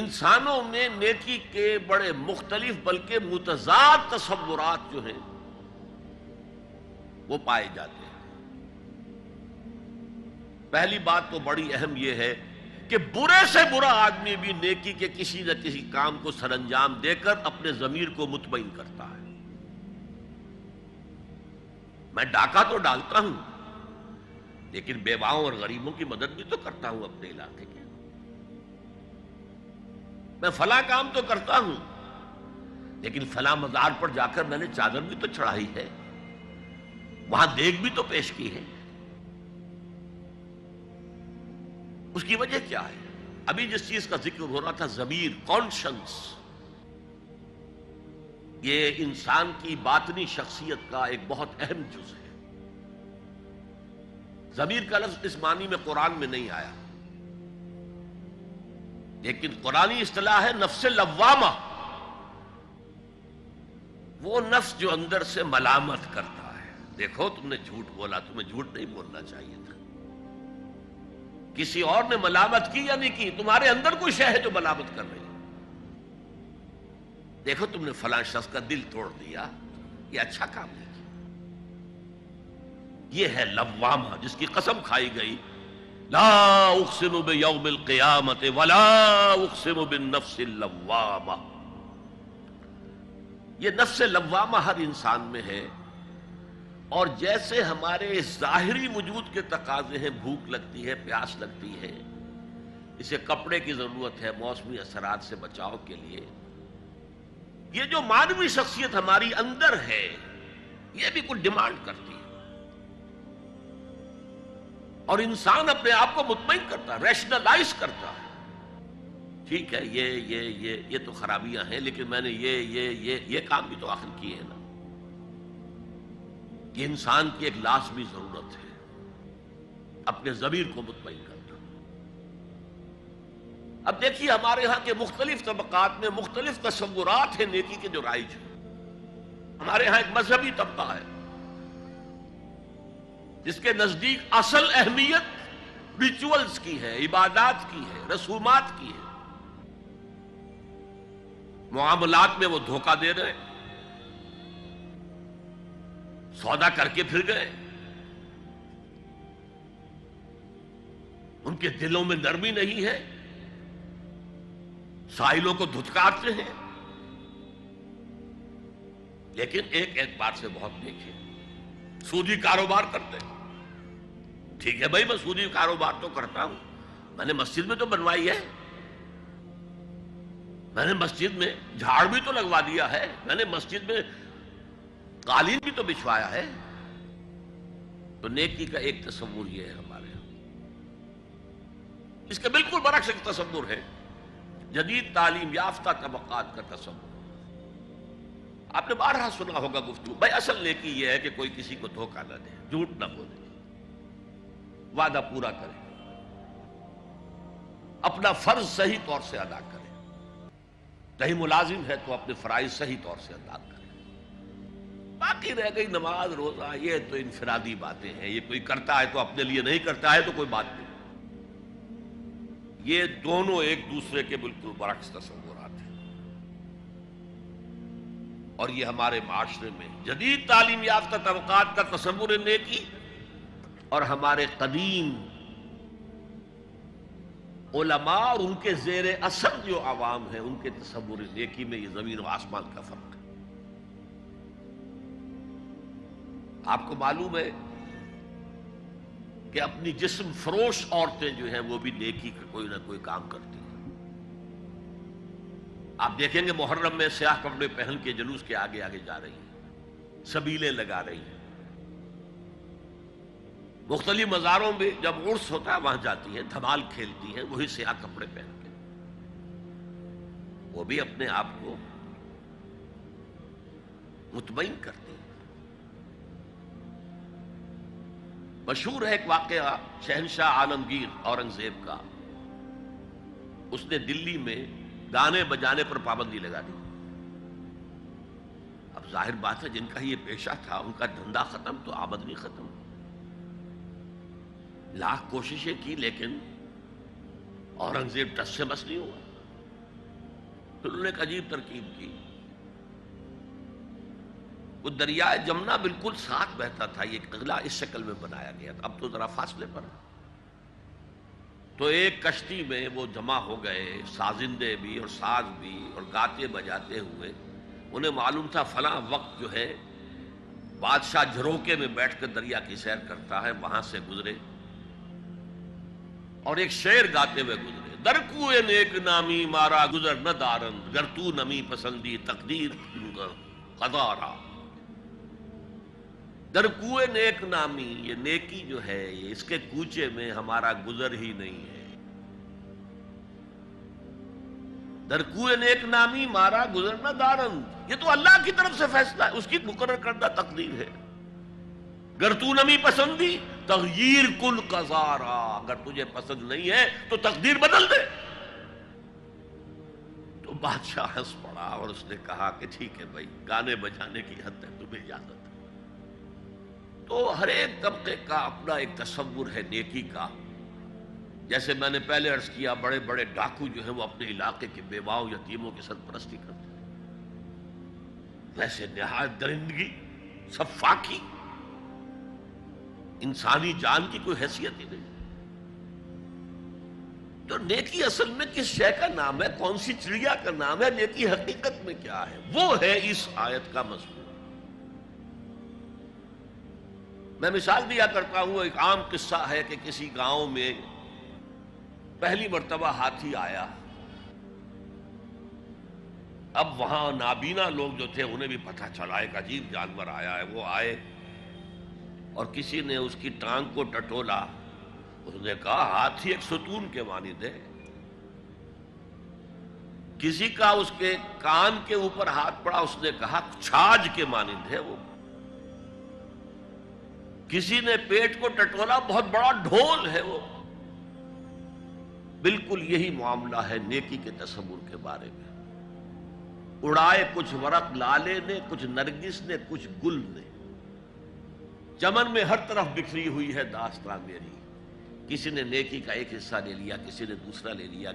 انسانوں میں نیکی کے بڑے مختلف بلکہ متضاد تصورات جو ہیں وہ پائے جاتے ہیں۔ پہلی بات تو بڑی اہم یہ ہے کہ برے سے برا آدمی بھی نیکی کے کسی نہ کسی کام کو سر انجام دے کر اپنے ضمیر کو مطمئن کرتا ہے۔ میں ڈاکہ تو ڈالتا ہوں لیکن بیواؤں اور غریبوں کی مدد بھی تو کرتا ہوں اپنے علاقے کے، میں فلاں کام تو کرتا ہوں لیکن فلاں مزار پر جا کر میں نے چادر بھی تو چڑھائی ہے، وہاں دیگ بھی تو پیش کی ہے۔ اس کی وجہ کیا ہے؟ ابھی جس چیز کا ذکر ہو رہا تھا ضمیر، کانشنس، یہ انسان کی باطنی شخصیت کا ایک بہت اہم جز ہے۔ ضمیر کا لفظ اس معنی میں قرآن میں نہیں آیا، لیکن قرآنی اصطلاح ہے نفس لوامہ، وہ نفس جو اندر سے ملامت کرتا ہے، دیکھو تم نے جھوٹ بولا، تمہیں جھوٹ نہیں بولنا چاہیے تھا، کسی اور نے ملامت کی یا نہیں کی، تمہارے اندر کوئی شے ہے جو ملامت کر رہی ہے، دیکھو تم نے فلاں شخص کا دل توڑ دیا، یہ اچھا کام نہیں کیا۔ یہ ہے لوامہ جس کی قسم کھائی گئی، لا اقسم بیوم القیامت ولا اقسم بالنفس اللوامہ۔ یہ نفس لوامہ ہر انسان میں ہے، اور جیسے ہمارے ظاہری وجود کے تقاضے ہیں، بھوک لگتی ہے، پیاس لگتی ہے، اسے کپڑے کی ضرورت ہے موسمی اثرات سے بچاؤ کے لیے، یہ جو مانوی شخصیت ہماری اندر ہے یہ بھی کچھ ڈیمانڈ کرتی ہے، اور انسان اپنے آپ کو مطمئن کرتا ہے، ریشنلائز کرتا ہے، ٹھیک ہے یہ تو خرابیاں ہیں لیکن میں نے یہ کام بھی تو آخر کیے ہیں نا۔ یہ انسان کی ایک لازمی ضرورت ہے اپنے ضمیر کو مطمئن کرنا۔ اب دیکھیے ہمارے ہاں کے مختلف طبقات میں مختلف تصورات ہیں نیکی کے جو رائج ہیں۔ ہمارے ہاں ایک مذہبی طبقہ ہے جس کے نزدیک اصل اہمیت ریچولز کی ہے، عبادات کی ہے، رسومات کی ہے، معاملات میں وہ دھوکہ دے رہے ہیں، سودا کر کے پھر گئے، ان کے دلوں میں نرمی نہیں ہے، سائلوں کو دھتکارتے ہیں، لیکن ایک اعتبار سے بہت نیک ہے، سودی کاروبار کرتے ہیں۔ ٹھیک ہے بھائی، میں سودی کاروبار تو کرتا ہوں، میں نے مسجد میں تو بنوائی ہے، میں نے مسجد میں جھاڑ بھی تو لگوا دیا ہے، میں نے مسجد میں قالین بھی تو بچھوایا ہے۔ تو نیکی کا ایک تصور یہ ہے ہمارے یہاں۔ اس کے بالکل برعکس ایک تصور ہے جدید تعلیم یافتہ طبقات کا تصور۔ آپ نے بارہا سنا ہوگا گفتگو، بھائی اصل نیکی یہ ہے کہ کوئی کسی کو دھوکہ نہ دے، جھوٹ نہ بولے، وعدہ پورا کرے، اپنا فرض صحیح طور سے ادا کرے، کہیں ملازم ہے تو اپنے فرائض صحیح طور سے ادا کرے۔ باقی رہ گئی نماز روزہ، یہ تو انفرادی باتیں ہیں، یہ کوئی کرتا ہے تو اپنے لیے، نہیں کرتا ہے تو کوئی بات نہیں۔ یہ دونوں ایک دوسرے کے بالکل برعکس تصورات ہیں، اور یہ ہمارے معاشرے میں جدید تعلیم یافتہ طبقات کا تصور نیکی اور ہمارے قدیم علماء اور ان کے زیر اثر جو عوام ہیں ان کے تصور نیکی میں یہ زمین و آسمان کا فرق ہے۔ آپ کو معلوم ہے کہ اپنی جسم فروش عورتیں جو ہیں وہ بھی نیکی کا کوئی نہ کوئی کام کرتی ہیں۔ آپ دیکھیں گے محرم میں سیاہ کپڑے پہن کے جلوس کے آگے آگے جا رہی ہیں، سبیلیں لگا رہی ہیں، مختلف مزاروں میں جب عرس ہوتا ہے وہاں جاتی ہیں، دھمال کھیلتی ہیں، وہی سیاہ کپڑے پہن کے، وہ بھی اپنے آپ کو مطمئن کرتی ہیں۔ مشہور ہے ایک واقعہ شہنشاہ عالمگیر اورنگزیب کا، اس نے دلی میں گانے بجانے پر پابندی لگا دی۔ اب ظاہر بات ہے جن کا یہ پیشہ تھا ان کا دھندا ختم تو آمدنی ختم، لاکھ کوششیں کی لیکن اورنگزیب ٹس سے مس نہیں ہوا۔ تو انہوں نے ایک عجیب ترکیب کی. وہ دریائے جمنا بالکل ساتھ بہتا تھا، یہ قلعہ اس شکل میں بنایا گیا تھا، اب تو ذرا فاصلے پر. تو ایک کشتی میں وہ جمع ہو گئے، سازندے بھی اور ساز بھی اور گاتے بجاتے ہوئے. انہیں معلوم تھا فلاں وقت جو ہے بادشاہ جھروکے میں بیٹھ کر دریا کی سیر کرتا ہے، وہاں سے گزرے اور ایک شعر گاتے ہوئے گزرے. در کوئے نیک نامی مارا گزر نہ دارند، گر تو نمی پسندی تقدیر قضا. در کوئے نیک نامی، یہ نیکی جو ہے یہ اس کے کوچے میں ہمارا گزر ہی نہیں ہے. در کوئے نیک نامی مارا گزر نہ دارند، یہ تو اللہ کی طرف سے فیصلہ ہے، اس کی مقرر کردہ تقدیر ہے. گر تو نمی پسندی تغییر کل قضارا، اگر تجھے پسند نہیں ہے تو تقدیر بدل دے. تو بادشاہ ہنس پڑا اور اس نے کہا کہ ٹھیک ہے بھائی، گانے بجانے کی حد تک تمہیں اجازت ہے. تو ہر ایک طبقے کا اپنا ایک تصور ہے نیکی کا. جیسے میں نے پہلے عرض کیا، بڑے بڑے ڈاکو جو ہیں وہ اپنے علاقے کے بیواؤں یتیموں کی سرپرستی کرتے ہیں. ویسے نہایت درندگی، سفاکی، انسانی جان کی کوئی حیثیت ہی نہیں. تو نیکی اصل میں کس شے کا نام ہے، کون سی چڑیا کا نام ہے، نیکی حقیقت میں کیا ہے، وہ ہے اس آیت کا مضمون. میں مثال دیا کرتا ہوں، ایک عام قصہ ہے کہ کسی گاؤں میں پہلی مرتبہ ہاتھی آیا. اب وہاں نابینا لوگ جو تھے انہیں بھی پتہ چلا ایک عجیب جانور آیا ہے. وہ آئے اور کسی نے اس کی ٹانگ کو ٹٹولا. اس نے کہا ہاتھی ایک ستون کے مانند ہے. کسی کا اس کے کان کے اوپر ہاتھ پڑا، اس نے کہا چھاج کے مانند ہے وہ. کسی نے پیٹ کو ٹٹولا، بہت بڑا ڈھول ہے وہ. بالکل یہی معاملہ ہے نیکی کے تصور کے بارے میں. اڑائے کچھ ورق لالے نے، کچھ نرگس نے، کچھ گل نے، چمن میں ہر طرف بکھری ہوئی ہے داستان میری. کسی نے نیکی کا ایک حصہ لے لیا، کسی نے دوسرا لے لیا،